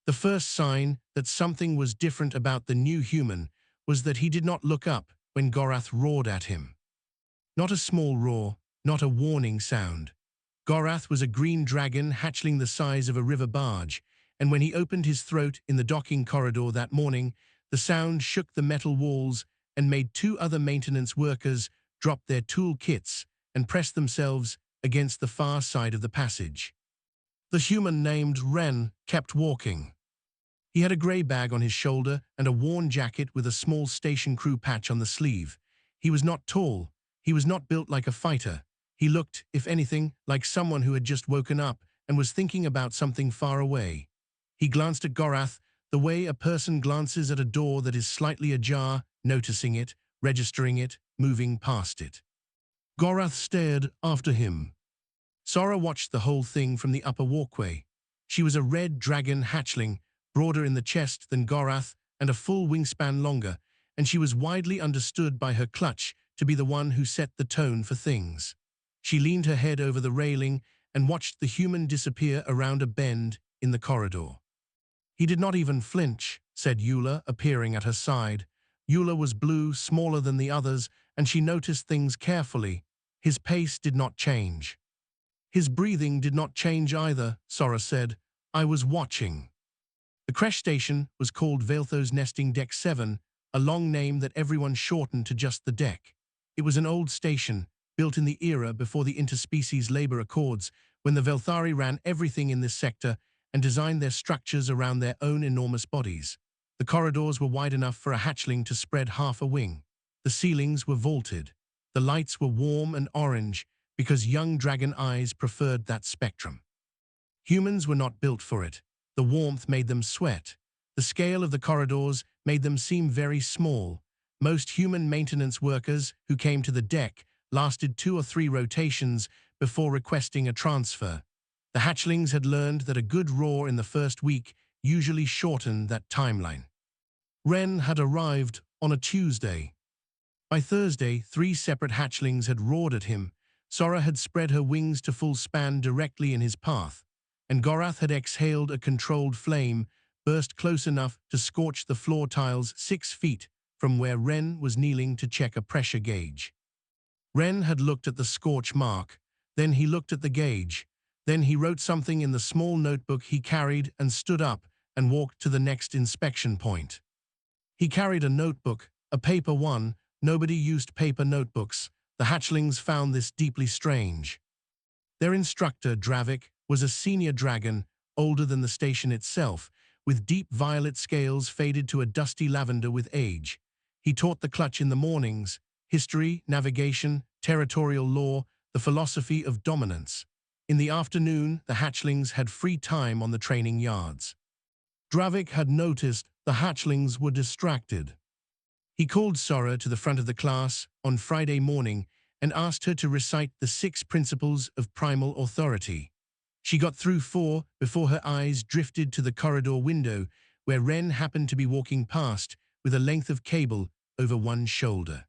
The first sign that something was different about the new human was that he did not look up when Gorath roared at him. Not a small roar, not a warning sound. Gorath was a green dragon hatchling the size of a river barge, and when he opened his throat in the docking corridor that morning, the sound shook the metal walls and made two other maintenance workers drop their tool kits and press themselves against the far side of the passage. The human named Ren kept walking. He had a grey bag on his shoulder and a worn jacket with a small station crew patch on the sleeve. He was not tall. He was not built like a fighter. He looked, if anything, like someone who had just woken up and was thinking about something far away. He glanced at Gorath the way a person glances at a door that is slightly ajar, noticing it, registering it, moving past it. Gorath stared after him. Sora watched the whole thing from the upper walkway. She was a red dragon hatchling, broader in the chest than Gorath and a full wingspan longer, and she was widely understood by her clutch to be the one who set the tone for things. She leaned her head over the railing and watched the human disappear around a bend in the corridor. "He did not even flinch," said Eula, appearing at her side. Eula was blue, smaller than the others, and she noticed things carefully. His pace did not change. "His breathing did not change either," Sora said. "I was watching." The crash station was called Veltho's Nesting Deck 7, a long name that everyone shortened to just the deck. It was an old station, built in the era before the interspecies labor accords, when the Velthari ran everything in this sector and designed their structures around their own enormous bodies. The corridors were wide enough for a hatchling to spread half a wing. The ceilings were vaulted. The lights were warm and orange because young dragon eyes preferred that spectrum. Humans were not built for it. The warmth made them sweat. The scale of the corridors made them seem very small. Most human maintenance workers who came to the deck lasted 2 or 3 rotations before requesting a transfer. The hatchlings had learned that a good roar in the first week usually shortened that timeline. Ren had arrived on a Tuesday. By Thursday, 3 separate hatchlings had roared at him. Sora had spread her wings to full span directly in his path, and Gorath had exhaled a controlled flame, burst close enough to scorch the floor tiles 6 feet from where Ren was kneeling to check a pressure gauge. Ren had looked at the scorch mark, then he looked at the gauge, then he wrote something in the small notebook he carried and stood up and walked to the next inspection point. He carried a notebook, a paper one. Nobody used paper notebooks. The hatchlings found this deeply strange. Their instructor, Dravik, was a senior dragon, older than the station itself, with deep violet scales faded to a dusty lavender with age. He taught the clutch in the mornings: history, navigation, territorial law, the philosophy of dominance. In the afternoon, the hatchlings had free time on the training yards. Dravik had noticed the hatchlings were distracted. He called Sora to the front of the class on Friday morning and asked her to recite the 6 principles of primal authority. She got through 4 before her eyes drifted to the corridor window, where Ren happened to be walking past with a length of cable over one shoulder.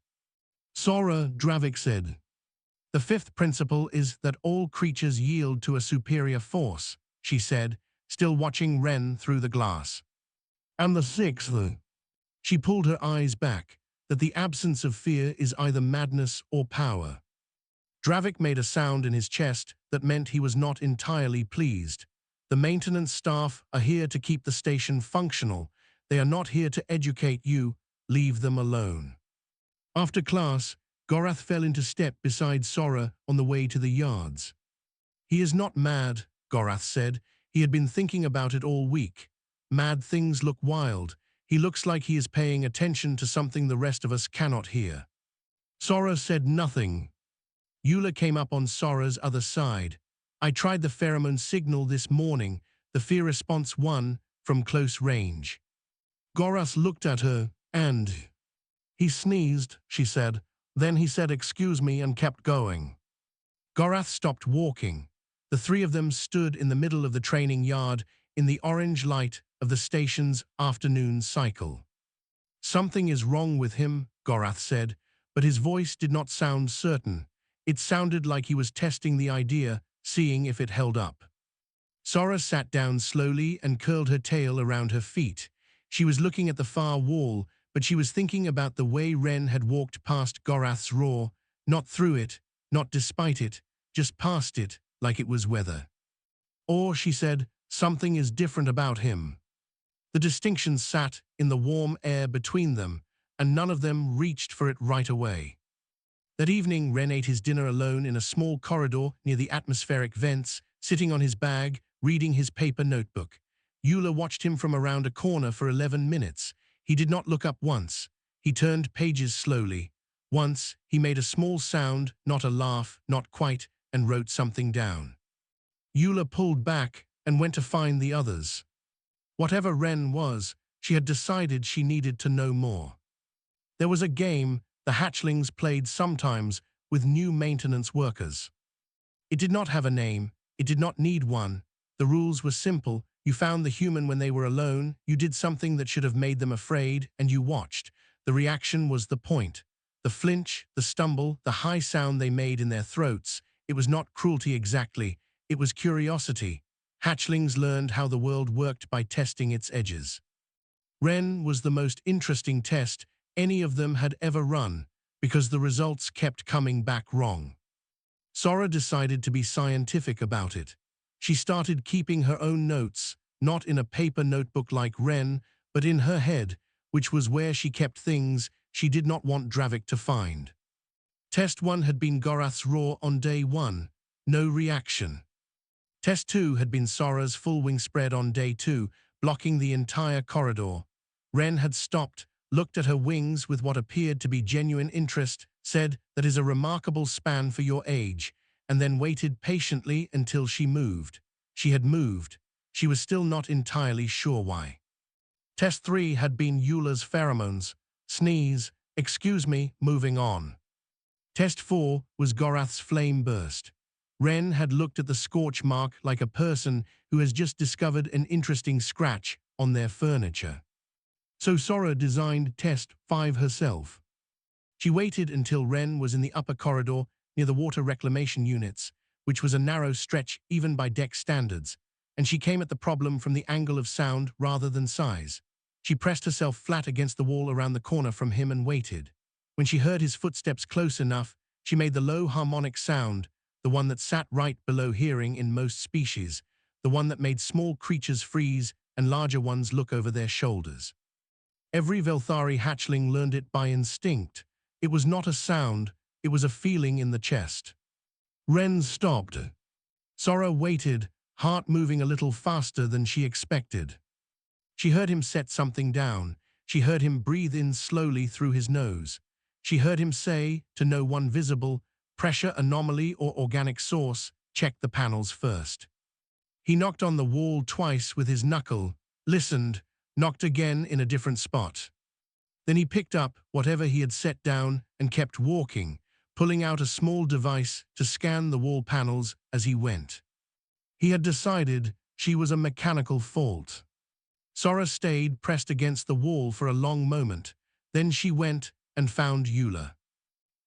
"Sora," Dravik said, "the 5th principle is that all creatures yield to a superior force," she said, still watching Ren through the glass. "And the 6th?" She pulled her eyes back, "that the absence of fear is either madness or power." Dravik made a sound in his chest that meant he was not entirely pleased. "The maintenance staff are here to keep the station functional. They are not here to educate you. Leave them alone." After class, Gorath fell into step beside Sora on the way to the yards. "He is not mad," Gorath said. "He had been thinking about it all week. Mad things look wild. He looks like he is paying attention to something the rest of us cannot hear." Sora said nothing. Eula came up on Sora's other side. "I tried the pheromone signal this morning, the fear response 1, from close range." Gorath looked at her, and "He sneezed," she said. Then he said, "Excuse me," and kept going. Gorath stopped walking. The 3 of them stood in the middle of the training yard in the orange light of the station's afternoon cycle. "Something is wrong with him," Gorath said, but his voice did not sound certain. It sounded like he was testing the idea, seeing if it held up. Sora sat down slowly and curled her tail around her feet. She was looking at the far wall, but she was thinking about the way Ren had walked past Gorath's roar, not through it, not despite it, just past it, like it was weather. Or, she said, something is different about him. The distinctions sat in the warm air between them, and none of them reached for it right away. That evening, Ren ate his dinner alone in a small corridor near the atmospheric vents, sitting on his bag, reading his paper notebook. Eula watched him from around a corner for 11 minutes. He did not look up once. He turned pages slowly. Once, he made a small sound, not a laugh, not quite, and wrote something down. Eula pulled back and went to find the others. Whatever Ren was, she had decided she needed to know more. There was a game the hatchlings played sometimes with new maintenance workers. It did not have a name, it did not need one. The rules were simple. You found the human when they were alone, you did something that should have made them afraid, and you watched. The reaction was the point. The flinch, the stumble, the high sound they made in their throats. It was not cruelty exactly, it was curiosity. Hatchlings learned how the world worked by testing its edges. Ren was the most interesting test any of them had ever run, because the results kept coming back wrong. Sora decided to be scientific about it. She started keeping her own notes, not in a paper notebook like Ren, but in her head, which was where she kept things she did not want Dravik to find. Test 1 had been Gorath's roar on day 1, no reaction. Test 2 had been Sora's full wing spread on day 2, blocking the entire corridor. Ren had stopped, looked at her wings with what appeared to be genuine interest, said, "That is a remarkable span for your age," and then waited patiently until she moved. She had moved. She was still not entirely sure why. Test 3 had been Eula's pheromones. Sneeze, excuse me, moving on. Test 4 was Gorath's flame burst. Ren had looked at the scorch mark like a person who has just discovered an interesting scratch on their furniture. So Sora designed Test 5 herself. She waited until Ren was in the upper corridor near the water reclamation units, which was a narrow stretch even by deck standards, and she came at the problem from the angle of sound rather than size. She pressed herself flat against the wall around the corner from him and waited. When she heard his footsteps close enough, she made the low harmonic sound, the one that sat right below hearing in most species, the one that made small creatures freeze and larger ones look over their shoulders. Every Velthari hatchling learned it by instinct. It was not a sound, it was a feeling in the chest. Ren stopped. Sora waited, heart moving a little faster than she expected. She heard him set something down. She heard him breathe in slowly through his nose. She heard him say, to no one visible, "Pressure anomaly or organic source, check the panels first." He knocked on the wall twice with his knuckle, listened, knocked again in a different spot. Then he picked up whatever he had set down and kept walking, pulling out a small device to scan the wall panels as he went. He had decided she was a mechanical fault. Sora stayed pressed against the wall for a long moment. Then she went and found Eula.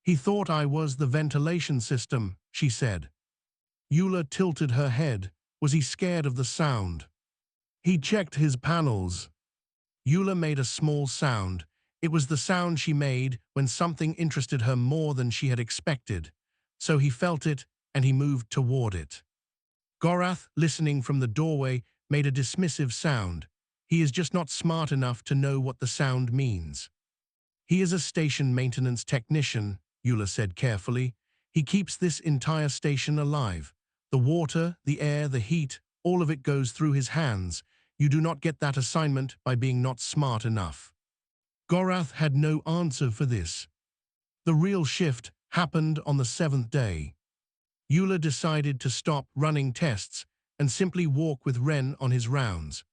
"He thought I was the ventilation system," she said. Eula tilted her head. Was he scared of the sound? "He checked his panels." Eula made a small sound. It was the sound she made when something interested her more than she had expected. So he felt it, and he moved toward it. Gorath, listening from the doorway, made a dismissive sound. He is just not smart enough to know what the sound means. He is a station maintenance technician, Eula said carefully. He keeps this entire station alive. The water, the air, the heat, all of it goes through his hands. You do not get that assignment by being not smart enough. Gorath had no answer for this. The real shift happened on the 7th day. Eula decided to stop running tests and simply walk with Ren on his rounds.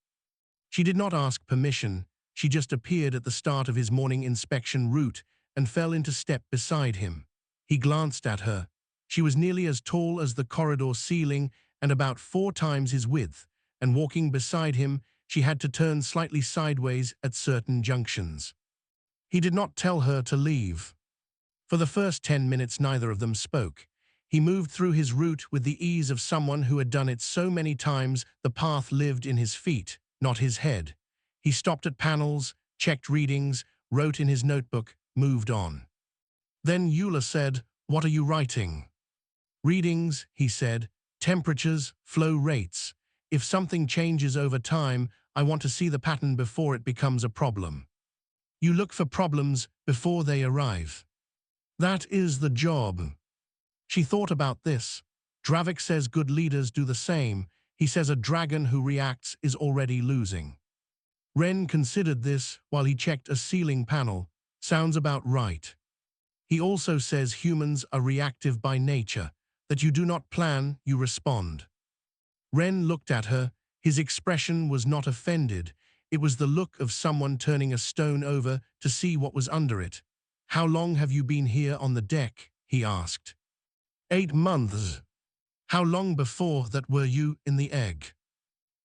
She did not ask permission, she just appeared at the start of his morning inspection route and fell into step beside him. He glanced at her. She was nearly as tall as the corridor ceiling and about 4 times his width, and walking beside him, she had to turn slightly sideways at certain junctions. He did not tell her to leave. For the first 10 minutes neither of them spoke. He moved through his route with the ease of someone who had done it so many times the path lived in his feet, not his head. He stopped at panels, checked readings, wrote in his notebook, moved on. Then Eula said, "What are you writing?" "Readings," he said, "temperatures, flow rates. If something changes over time, I want to see the pattern before it becomes a problem." You look for problems before they arrive. That is the job. She thought about this. Dravik says good leaders do the same. He says a dragon who reacts is already losing. Ren considered this while he checked a ceiling panel. Sounds about right. He also says humans are reactive by nature, that you do not plan, you respond. Ren looked at her. His expression was not offended. It was the look of someone turning a stone over to see what was under it. "How long have you been here on the deck?" he asked. 8 months. "How long before that were you in the egg?"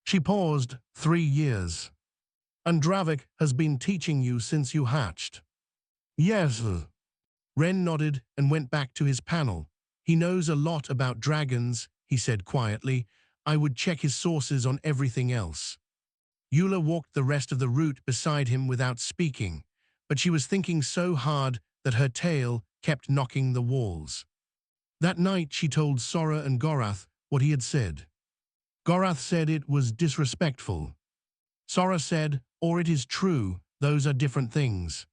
She paused. 3 years. "And Dravik has been teaching you since you hatched?" "Yes." Ren nodded and went back to his panel. "He knows a lot about dragons," he said quietly. "I would check his sources on everything else." Eula walked the rest of the route beside him without speaking, but she was thinking so hard that her tail kept knocking the walls. That night she told Sora and Gorath what he had said. Gorath said it was disrespectful. Sora said, "Or it is true, those are different things."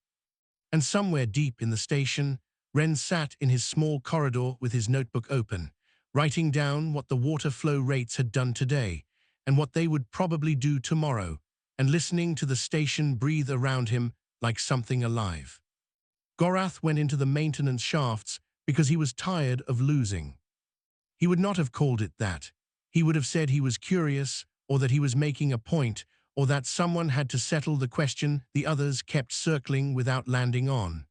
And somewhere deep in the station, Ren sat in his small corridor with his notebook open, writing down what the water flow rates had done today, and what they would probably do tomorrow, and listening to the station breathe around him like something alive. Gorath went into the maintenance shafts because he was tired of losing. He would not have called it that. He would have said he was curious, or that he was making a point, or that someone had to settle the question the others kept circling without landing on.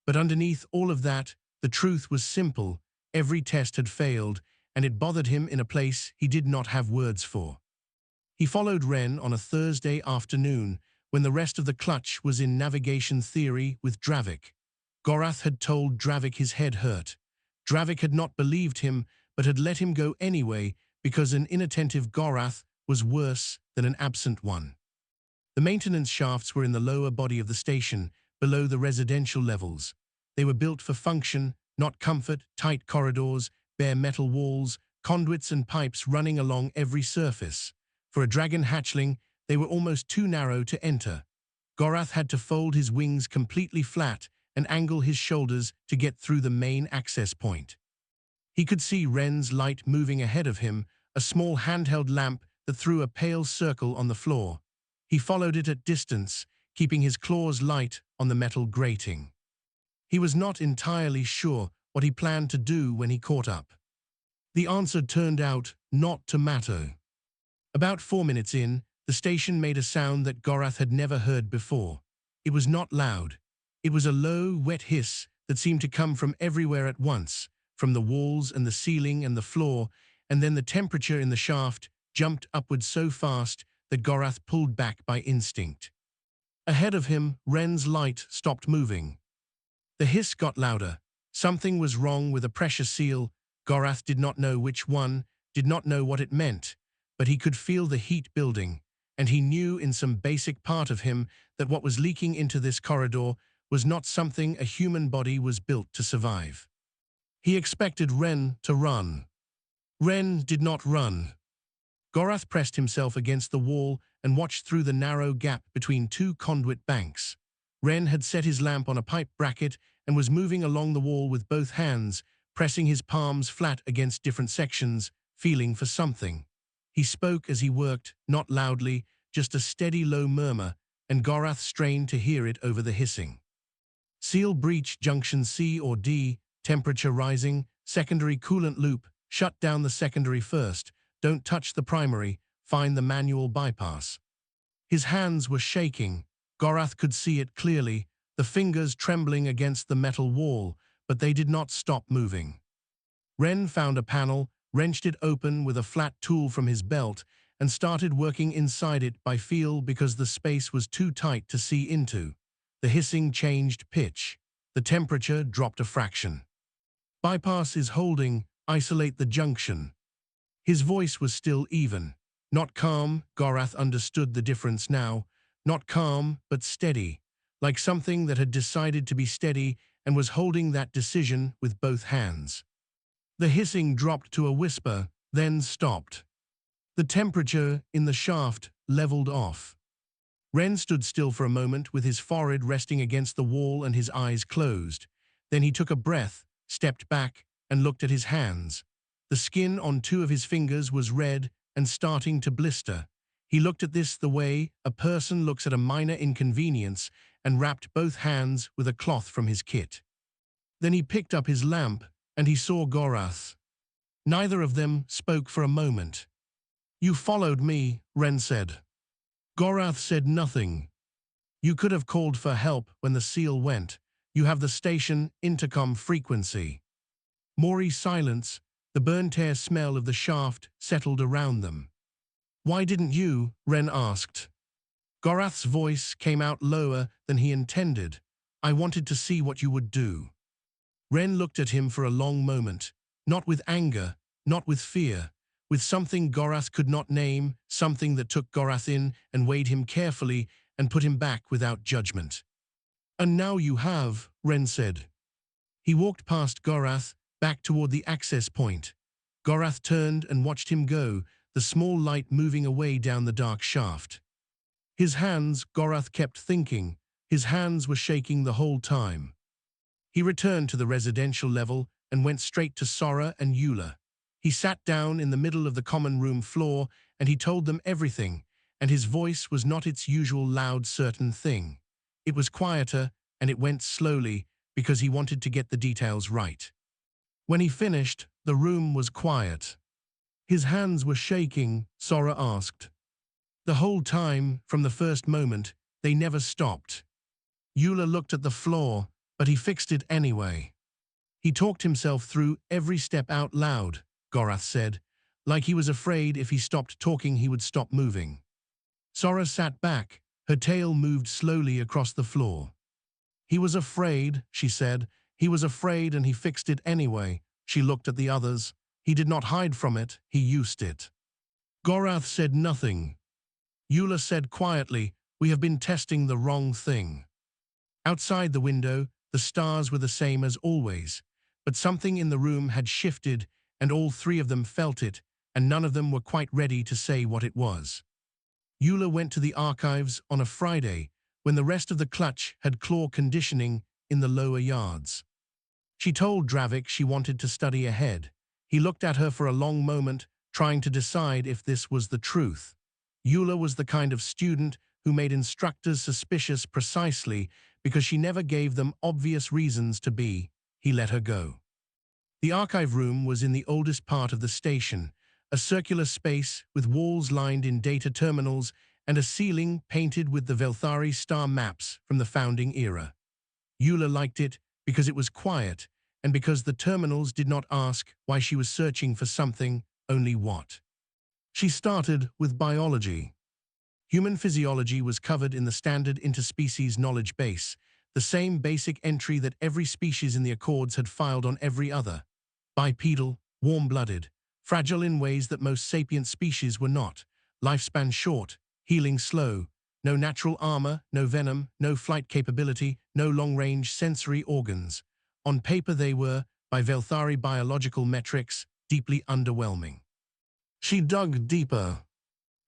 But underneath all of that, the truth was simple. Every test had failed, and it bothered him in a place he did not have words for. He followed Ren on a Thursday afternoon, when the rest of the clutch was in navigation theory with Dravik. Gorath had told Dravik his head hurt. Dravik had not believed him, but had let him go anyway because an inattentive Gorath was worse than an absent one. The maintenance shafts were in the lower body of the station, below the residential levels. They were built for function, not comfort, tight corridors, bare metal walls, conduits and pipes running along every surface. For a dragon hatchling, they were almost too narrow to enter. Gorath had to fold his wings completely flat and angle his shoulders to get through the main access point. He could see Ren's light moving ahead of him, a small handheld lamp that threw a pale circle on the floor. He followed it at distance, keeping his claws light on the metal grating. He was not entirely sure what he planned to do when he caught up. The answer turned out not to matter. About 4 minutes in, the station made a sound that Gorath had never heard before. It was not loud. It was a low, wet hiss that seemed to come from everywhere at once, from the walls and the ceiling and the floor, and then the temperature in the shaft jumped upward so fast that Gorath pulled back by instinct. Ahead of him, Ren's light stopped moving. The hiss got louder. Something was wrong with a pressure seal. Gorath did not know which one, did not know what it meant, but he could feel the heat building, and he knew in some basic part of him that what was leaking into this corridor was not something a human body was built to survive. He expected Ren to run. Ren did not run. Gorath pressed himself against the wall and watched through the narrow gap between two conduit banks. Ren had set his lamp on a pipe bracket and was moving along the wall with both hands, pressing his palms flat against different sections, feeling for something. He spoke as he worked, not loudly, just a steady low murmur, and Gorath strained to hear it over the hissing. Seal breach junction C or D, temperature rising, secondary coolant loop, shut down the secondary first, don't touch the primary, find the manual bypass. His hands were shaking. Gorath could see it clearly, the fingers trembling against the metal wall, but they did not stop moving. Ren found a panel, wrenched it open with a flat tool from his belt, and started working inside it by feel because the space was too tight to see into. The hissing changed pitch. The temperature dropped a fraction. Bypass is holding, isolate the junction. His voice was still even. Not calm, Gorath understood the difference now. Not calm, but steady, like something that had decided to be steady and was holding that decision with both hands. The hissing dropped to a whisper, then stopped. The temperature in the shaft leveled off. Ren stood still for a moment with his forehead resting against the wall and his eyes closed. Then he took a breath, stepped back, and looked at his hands. The skin on two of his fingers was red and starting to blister. He looked at this the way a person looks at a minor inconvenience and wrapped both hands with a cloth from his kit. Then he picked up his lamp and he saw Gorath. Neither of them spoke for a moment. "You followed me," Ren said. Gorath said nothing. "You could have called for help when the seal went. You have the station intercom frequency." Maury silence, the burnt-air smell of the shaft settled around them. "Why didn't you?" Ren asked. Gorath's voice came out lower than he intended. "I wanted to see what you would do." Ren looked at him for a long moment, not with anger, not with fear, with something Gorath could not name, something that took Gorath in and weighed him carefully and put him back without judgment. "And now you have," Ren said. He walked past Gorath, back toward the access point. Gorath turned and watched him go, the small light moving away down the dark shaft. His hands, Gorath kept thinking, his hands were shaking the whole time. He returned to the residential level and went straight to Sora and Eula. He sat down in the middle of the common room floor and he told them everything, and his voice was not its usual loud certain thing. It was quieter and it went slowly because he wanted to get the details right. When he finished, the room was quiet. "His hands were shaking?" Sora asked. "The whole time, from the first moment, they never stopped." Eula looked at the floor, but he fixed it anyway. "He talked himself through every step out loud," Gorath said, like he was afraid if he stopped talking he would stop moving. Sora sat back, her tail moved slowly across the floor. "He was afraid," she said. "He was afraid and he fixed it anyway." She looked at the others. "He did not hide from it, he used it." Gorath said nothing. Eula said quietly, "We have been testing the wrong thing." Outside the window, the stars were the same as always, but something in the room had shifted and all three of them felt it, and none of them were quite ready to say what it was. Eula went to the archives on a Friday when the rest of the clutch had claw conditioning in the lower yards. She told Dravik she wanted to study ahead. He looked at her for a long moment, trying to decide if this was the truth. Eula was the kind of student who made instructors suspicious precisely because she never gave them obvious reasons to be. He let her go. The archive room was in the oldest part of the station, a circular space with walls lined in data terminals and a ceiling painted with the Velthari star maps from the founding era. Eula liked it because it was quiet and because the terminals did not ask why she was searching for something, only what. She started with biology. Human physiology was covered in the standard interspecies knowledge base, the same basic entry that every species in the Accords had filed on every other. Bipedal, warm-blooded, fragile in ways that most sapient species were not, lifespan short, healing slow, no natural armor, no venom, no flight capability, no long-range sensory organs. On paper they were, by Velthari biological metrics, deeply underwhelming. She dug deeper.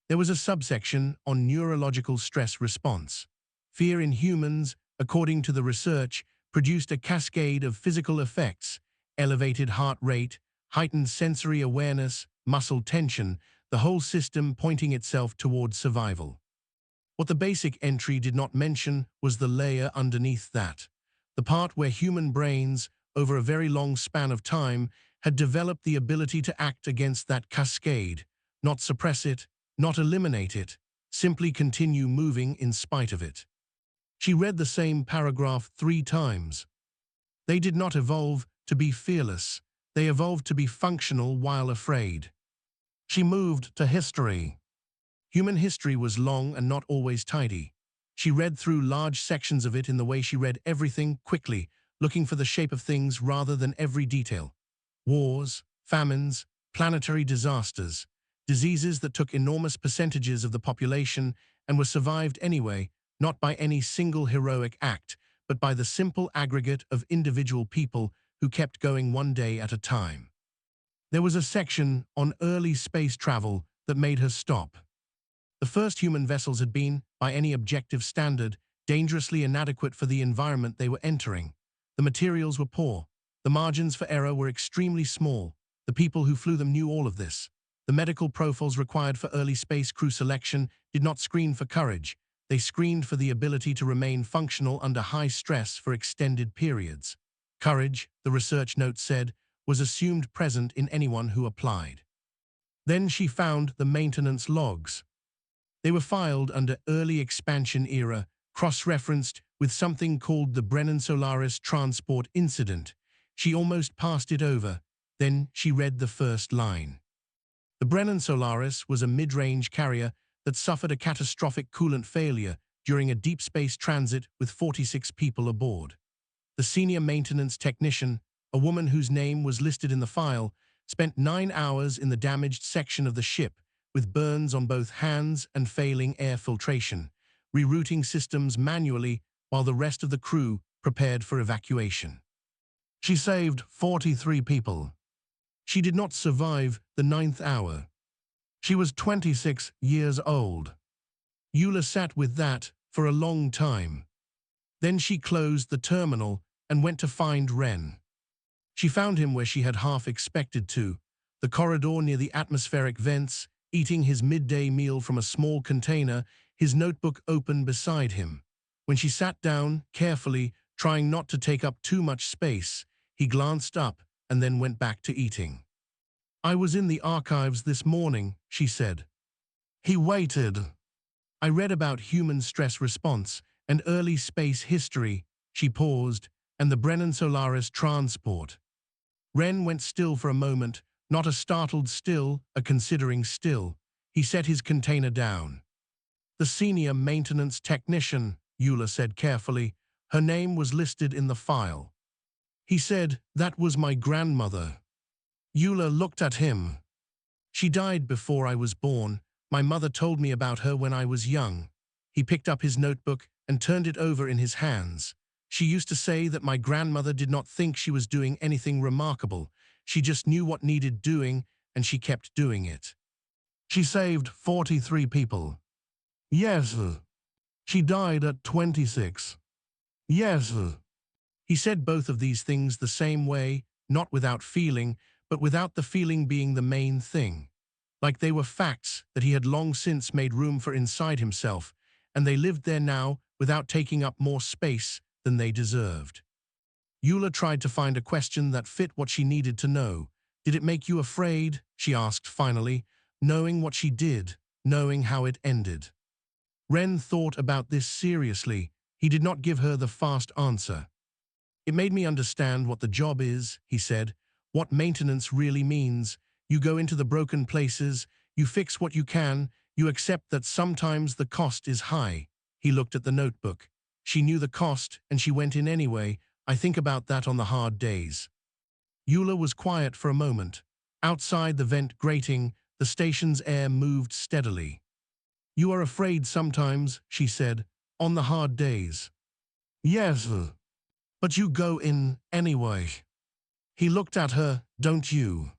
There was a subsection on neurological stress response. Fear in humans, according to the research, produced a cascade of physical effects: elevated heart rate, heightened sensory awareness, muscle tension, the whole system pointing itself toward survival. What the basic entry did not mention was the layer underneath that, the part where human brains, over a very long span of time, had developed the ability to act against that cascade, not suppress it, not eliminate it, simply continue moving in spite of it. She read the same paragraph 3 times. They did not evolve to be fearless, they evolved to be functional while afraid. She moved to history. Human history was long and not always tidy. She read through large sections of it in the way she read everything quickly, looking for the shape of things rather than every detail. Wars, famines, planetary disasters, diseases that took enormous percentages of the population and were survived anyway, not by any single heroic act, but by the simple aggregate of individual people who kept going one day at a time. There was a section on early space travel that made her stop. The first human vessels had been, by any objective standard, dangerously inadequate for the environment they were entering. The materials were poor. The margins for error were extremely small. The people who flew them knew all of this. The medical profiles required for early space crew selection did not screen for courage. They screened for the ability to remain functional under high stress for extended periods. Courage, the research note said, was assumed present in anyone who applied. Then she found the maintenance logs. They were filed under early expansion era, cross-referenced with something called the Brennan Solaris transport incident. She almost passed it over. Then she read the first line. The Brennan Solaris was a mid-range carrier that suffered a catastrophic coolant failure during a deep space transit with 46 people aboard. The senior maintenance technician, a woman whose name was listed in the file, spent 9 hours in the damaged section of the ship with burns on both hands and failing air filtration, rerouting systems manually while the rest of the crew prepared for evacuation. She saved 43 people. She did not survive the 9th hour. She was 26 years old. Eula sat with that for a long time. Then she closed the terminal and went to find Ren. She found him where she had half expected to, the corridor near the atmospheric vents, eating his midday meal from a small container, his notebook open beside him. When she sat down, carefully, trying not to take up too much space, he glanced up and then went back to eating. "I was in the archives this morning," she said. He waited. "I read about human stress response and early space history," she paused, "and the Brennan Solaris transport." Ren went still for a moment, not a startled still, a considering still. He set his container down. "The senior maintenance technician," Eula said carefully. "Her name was listed in the file." He said, "That was my grandmother." Eula looked at him. "She died before I was born. My mother told me about her when I was young." He picked up his notebook and turned it over in his hands. "She used to say that my grandmother did not think she was doing anything remarkable. She just knew what needed doing, and she kept doing it." "She saved 43 people." "Yes." "She died at 26." "Yes." He said both of these things the same way, not without feeling, but without the feeling being the main thing. Like they were facts that he had long since made room for inside himself, and they lived there now without taking up more space than they deserved. Eula tried to find a question that fit what she needed to know. "Did it make you afraid?" she asked finally, knowing what she did, knowing how it ended. Ren thought about this seriously. He did not give her the fast answer. "It made me understand what the job is," he said, "what maintenance really means. You go into the broken places, you fix what you can, you accept that sometimes the cost is high." He looked at the notebook. "She knew the cost, and she went in anyway. I think about that on the hard days." Eula was quiet for a moment. Outside the vent grating, the station's air moved steadily. "You are afraid sometimes," she said, "on the hard days." "Yes, but you go in anyway." He looked at her. "Don't you?"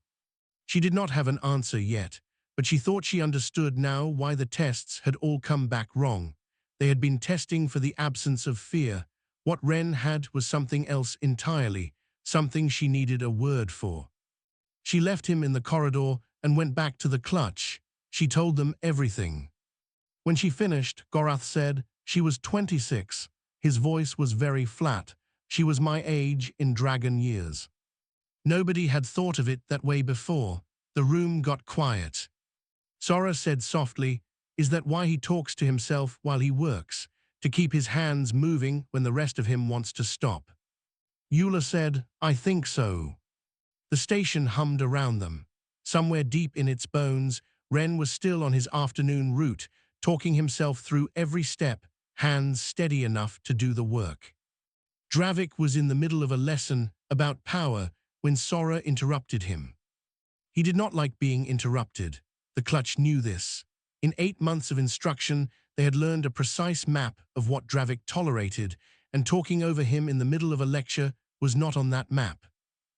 She did not have an answer yet, but she thought she understood now why the tests had all come back wrong. They had been testing for the absence of fear. What Ren had was something else entirely, something she needed a word for. She left him in the corridor and went back to the clutch. She told them everything. When she finished, Gorath said, "She was 26. His voice was very flat. "She was my age in dragon years." Nobody had thought of it that way before. The room got quiet. Sora said softly, "Is that why he talks to himself while he works? To keep his hands moving when the rest of him wants to stop?" Eula said, "I think so." The station hummed around them. Somewhere deep in its bones, Ren was still on his afternoon route, talking himself through every step, hands steady enough to do the work. Dravik was in the middle of a lesson about power when Sora interrupted him. He did not like being interrupted. The clutch knew this. In 8 months of instruction, they had learned a precise map of what Dravik tolerated, and talking over him in the middle of a lecture was not on that map.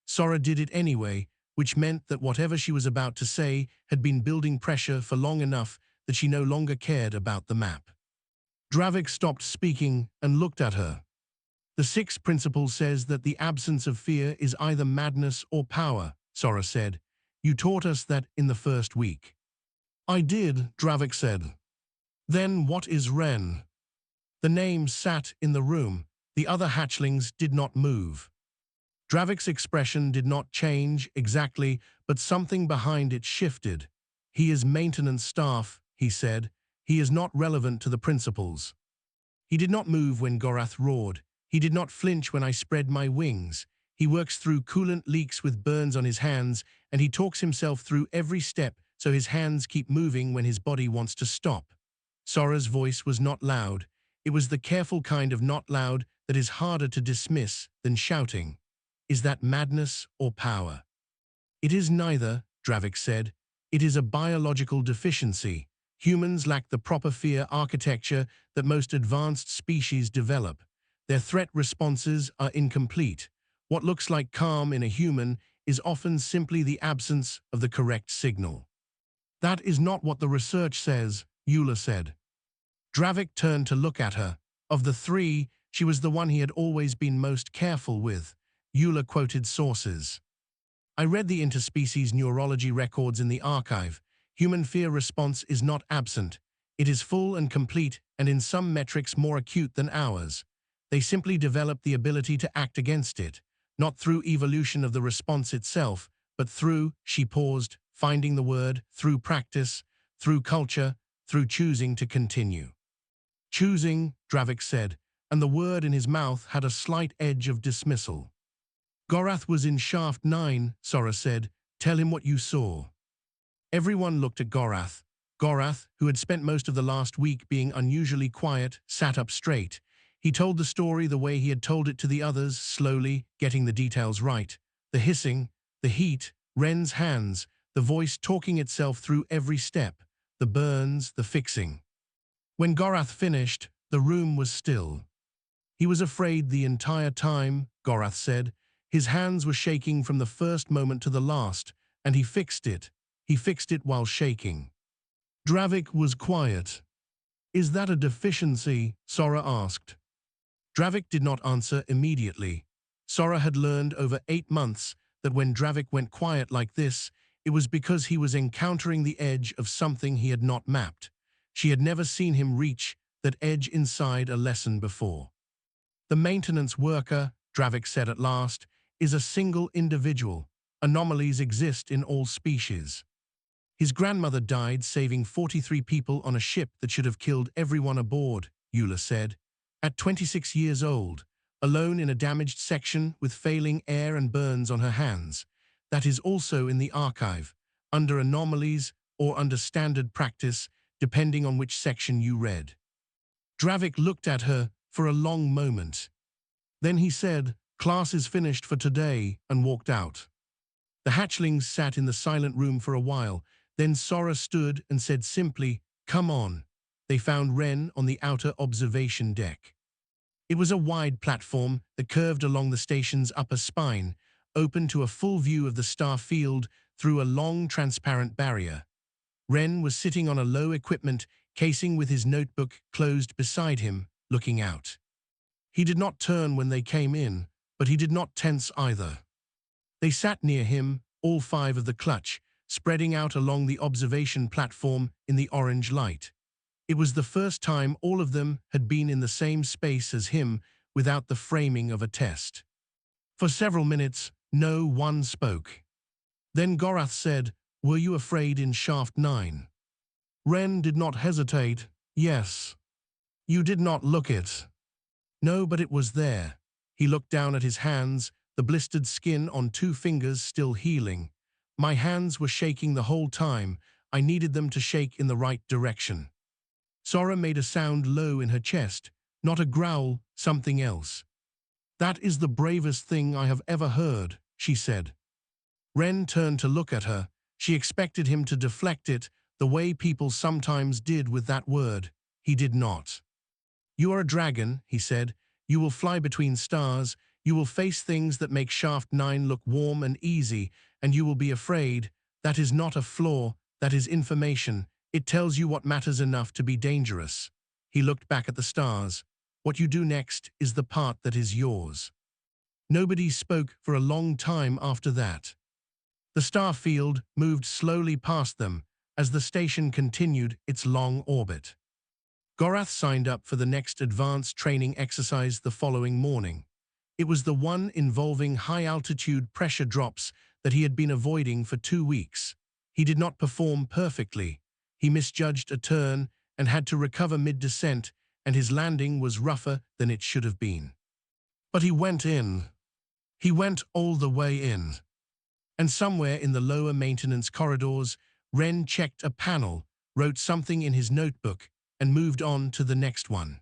Sora did it anyway, which meant that whatever she was about to say had been building pressure for long enough that she no longer cared about the map. Dravik stopped speaking and looked at her. The sixth principle says that the absence of fear is either madness or power, Sora said. You taught us that in the first week. I did, Dravik said. Then what is Ren? The name sat in the room. The other hatchlings did not move. Dravik's expression did not change exactly, but something behind it shifted. He is maintenance staff, he said. He is not relevant to the principles. He did not move when Gorath roared. He did not flinch when I spread my wings. He works through coolant leaks with burns on his hands, and he talks himself through every step so his hands keep moving when his body wants to stop. Sora's voice was not loud. It was the careful kind of not loud that is harder to dismiss than shouting. Is that madness or power? It is neither, Dravik said. It is a biological deficiency. Humans lack the proper fear architecture that most advanced species develop. Their threat responses are incomplete. What looks like calm in a human is often simply the absence of the correct signal. That is not what the research says, Eula said. Dravik turned to look at her. Of the three, she was the one he had always been most careful with. Eula quoted sources. I read the interspecies neurology records in the archive. Human fear response is not absent. It is full and complete, and in some metrics more acute than ours. They simply develop the ability to act against it, not through evolution of the response itself, but through, she paused, finding the word, through practice, through culture, through choosing to continue. Choosing, Dravik said, and the word in his mouth had a slight edge of dismissal. Gorath was in shaft 9, Sora said. Tell him what you saw. Everyone looked at Gorath. Gorath, who had spent most of the last week being unusually quiet, sat up straight. He told the story the way he had told it to the others, slowly, getting the details right. The hissing, the heat, Ren's hands, the voice talking itself through every step, the burns, the fixing. When Gorath finished, the room was still. He was afraid the entire time, Gorath said. His hands were shaking from the first moment to the last, and he fixed it. He fixed it while shaking. Dravik was quiet. Is that a deficiency? Sora asked. Dravik did not answer immediately. Sora had learned over 8 months that when Dravik went quiet like this, it was because he was encountering the edge of something he had not mapped. She had never seen him reach that edge inside a lesson before. The maintenance worker, Dravik said at last, is a single individual. Anomalies exist in all species. His grandmother died saving 43 people on a ship that should have killed everyone aboard, Eula said. At 26 years old, alone in a damaged section with failing air and burns on her hands. That is also in the archive, under anomalies or under standard practice, depending on which section you read. Dravik looked at her for a long moment. Then he said, "Class is finished for today," and walked out. The hatchlings sat in the silent room for a while. Then Sora stood and said simply, "Come on." They found Ren on the outer observation deck. It was a wide platform that curved along the station's upper spine, open to a full view of the star field through a long transparent barrier. Ren was sitting on a low equipment casing with his notebook closed beside him, looking out. He did not turn when they came in, but he did not tense either. They sat near him, all 5 of the clutch, spreading out along the observation platform in the orange light. It was the first time all of them had been in the same space as him without the framing of a test. For several minutes, no one spoke. Then Gorath said, "Were you afraid in shaft 9? Ren did not hesitate. "Yes." "You did not look it." "No, but it was there." He looked down at his hands, the blistered skin on 2 fingers still healing. "My hands were shaking the whole time. I needed them to shake in the right direction." Sora made a sound low in her chest, not a growl, something else. "That is the bravest thing I have ever heard," she said. Ren turned to look at her. She expected him to deflect it the way people sometimes did with that word. He did not. "You are a dragon," he said. "You will fly between stars. You will face things that make Shaft 9 look warm and easy, and you will be afraid. That is not a flaw, that is information. It tells you what matters enough to be dangerous." He looked back at the stars. "What you do next is the part that is yours." Nobody spoke for a long time after that. The star field moved slowly past them as the station continued its long orbit. Gorath signed up for the next advanced training exercise the following morning. It was the one involving high-altitude pressure drops that he had been avoiding for 2 weeks. He did not perform perfectly. He misjudged a turn and had to recover mid-descent, and his landing was rougher than it should have been. But he went in. He went all the way in. And somewhere in the lower maintenance corridors, Ren checked a panel, wrote something in his notebook, and moved on to the next one.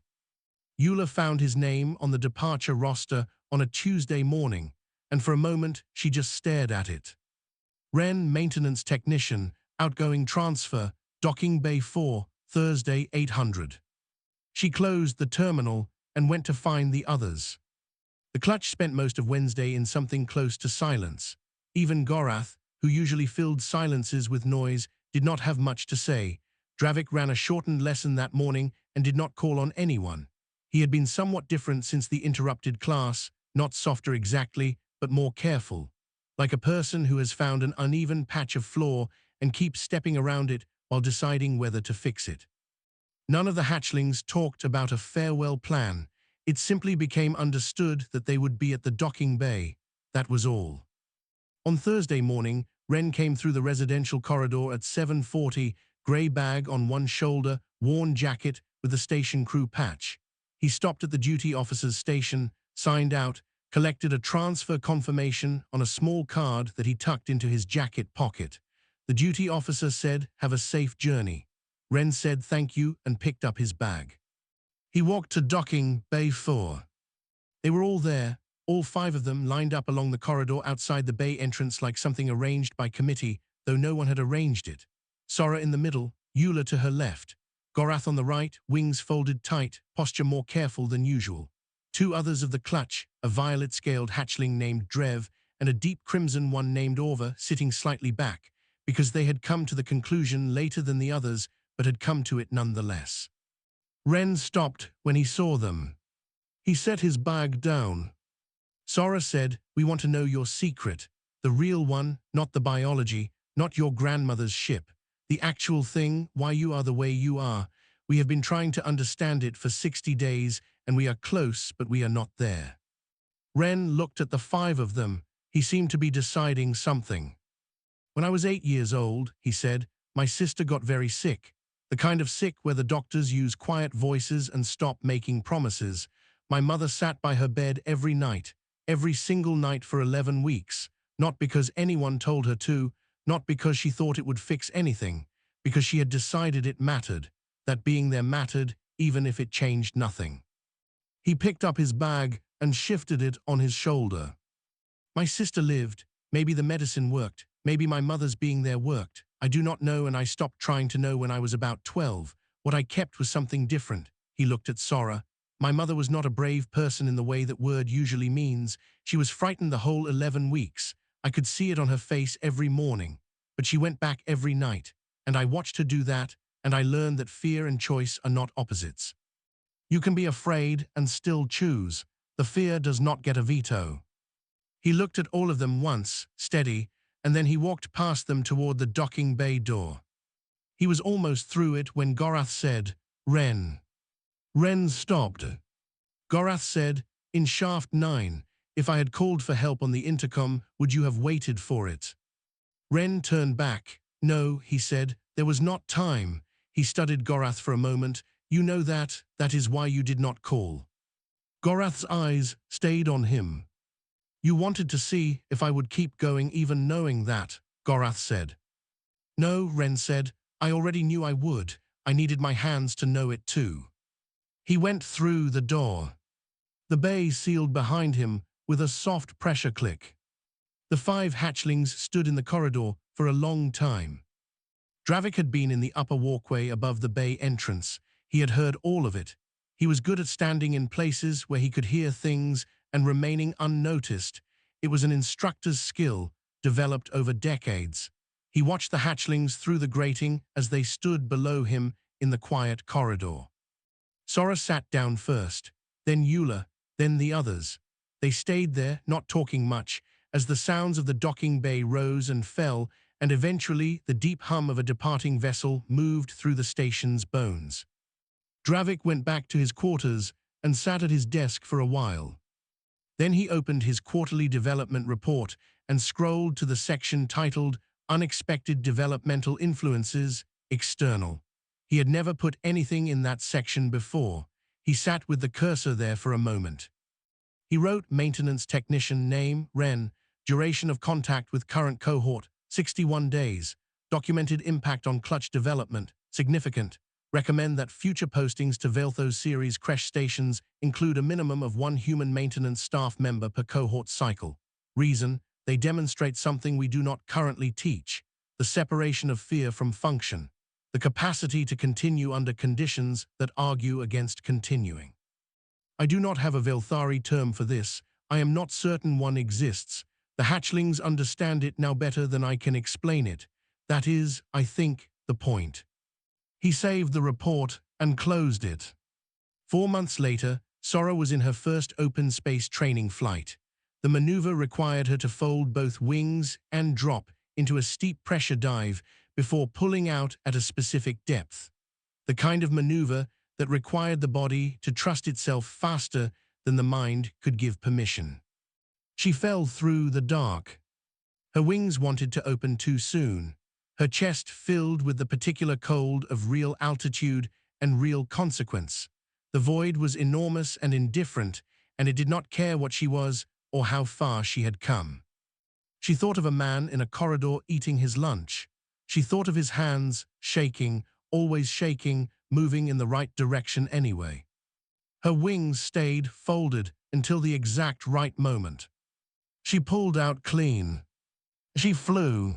Eula found his name on the departure roster on a Tuesday morning, and for a moment she just stared at it. Ren, maintenance technician, outgoing transfer, docking bay 4, Thursday 800. She closed the terminal and went to find the others. The clutch spent most of Wednesday in something close to silence. Even Gorath, who usually filled silences with noise, did not have much to say. Dravik ran a shortened lesson that morning and did not call on anyone. He had been somewhat different since the interrupted class, not softer exactly, but more careful, like a person who has found an uneven patch of floor and keeps stepping around it while deciding whether to fix it. None of the hatchlings talked about a farewell plan. It simply became understood that they would be at the docking bay. That was all. On Thursday morning, Ren came through the residential corridor at 7:40, grey bag on one shoulder, worn jacket with the station crew patch. He stopped at the duty officer's station, signed out, collected a transfer confirmation on a small card that he tucked into his jacket pocket. The duty officer said, "Have a safe journey." Ren said thank you and picked up his bag. He walked to docking bay 4. They were all there, all 5 of them lined up along the corridor outside the bay entrance like something arranged by committee, though no one had arranged it. Sora in the middle, Eula to her left. Gorath on the right, wings folded tight, posture more careful than usual. 2 others of the clutch, a violet-scaled hatchling named Drev and a deep crimson one named Orva, sitting slightly back, because they had come to the conclusion later than the others, but had come to it nonetheless. Ren stopped when he saw them. He set his bag down. Sora said, "We want to know your secret, the real one, not the biology, not your grandmother's ship. The actual thing, why you are the way you are. We have been trying to understand it for 60 days, and we are close, but we are not there." Ren looked at the 5 of them. He seemed to be deciding something. "When I was 8 years old," he said, "my sister got very sick. The kind of sick where the doctors use quiet voices and stop making promises. My mother sat by her bed every night, every single night for 11 weeks, not because anyone told her to, not because she thought it would fix anything, because she had decided it mattered, that being there mattered, even if it changed nothing." He picked up his bag and shifted it on his shoulder. "My sister lived. Maybe the medicine worked. Maybe my mother's being there worked. I do not know, and I stopped trying to know when I was about 12. What I kept was something different." He looked at Sora. "My mother was not a brave person in the way that word usually means. She was frightened the whole 11 weeks. I could see it on her face every morning. But she went back every night, and I watched her do that, and I learned that fear and choice are not opposites. You can be afraid and still choose. The fear does not get a veto." He looked at all of them once, steady, and then he walked past them toward the docking bay door. He was almost through it when Gorath said, "Ren." Ren stopped. Gorath said, "In Shaft 9, if I had called for help on the intercom, would you have waited for it?" Ren turned back. "No," he said, "there was not time." He studied Gorath for a moment. "You know that is why you did not call." Gorath's eyes stayed on him. "You wanted to see if I would keep going even knowing that," Gorath said. "No," Ren said, "I already knew I would. I needed my hands to know it too." He went through the door. The bay sealed behind him with a soft pressure click. The 5 hatchlings stood in the corridor, for a long time. Dravik had been in the upper walkway above the bay entrance. He had heard all of it. He was good at standing in places where he could hear things and remaining unnoticed. It was an instructor's skill, developed over decades. He watched the hatchlings through the grating as they stood below him in the quiet corridor. Sora sat down first, then Eula, then the others. They stayed there, not talking much, as the sounds of the docking bay rose and fell, and eventually the deep hum of a departing vessel moved through the station's bones. Dravik went back to his quarters and sat at his desk for a while. Then he opened his quarterly development report and scrolled to the section titled Unexpected Developmental Influences, External. He had never put anything in that section before. He sat with the cursor there for a moment. He wrote maintenance technician name, Ren, duration of contact with current cohort, 61 days, documented impact on clutch development, significant. Recommend that future postings to Velthos series crash stations include a minimum of 1 human maintenance staff member per cohort cycle. Reason, they demonstrate something we do not currently teach, the separation of fear from function, the capacity to continue under conditions that argue against continuing. I do not have a Velthari term for this. I am not certain one exists. The hatchlings understand it now better than I can explain it. That is, I think, the point. He saved the report and closed it. 4 months later, Sora was in her first open space training flight. The maneuver required her to fold both wings and drop into a steep pressure dive before pulling out at a specific depth. The kind of maneuver that required the body to trust itself faster than the mind could give permission. She fell through the dark. Her wings wanted to open too soon. Her chest filled with the particular cold of real altitude and real consequence. The void was enormous and indifferent, and it did not care what she was or how far she had come. She thought of a man in a corridor eating his lunch. She thought of his hands, shaking, always shaking, moving in the right direction anyway. Her wings stayed folded until the exact right moment. She pulled out clean. She flew.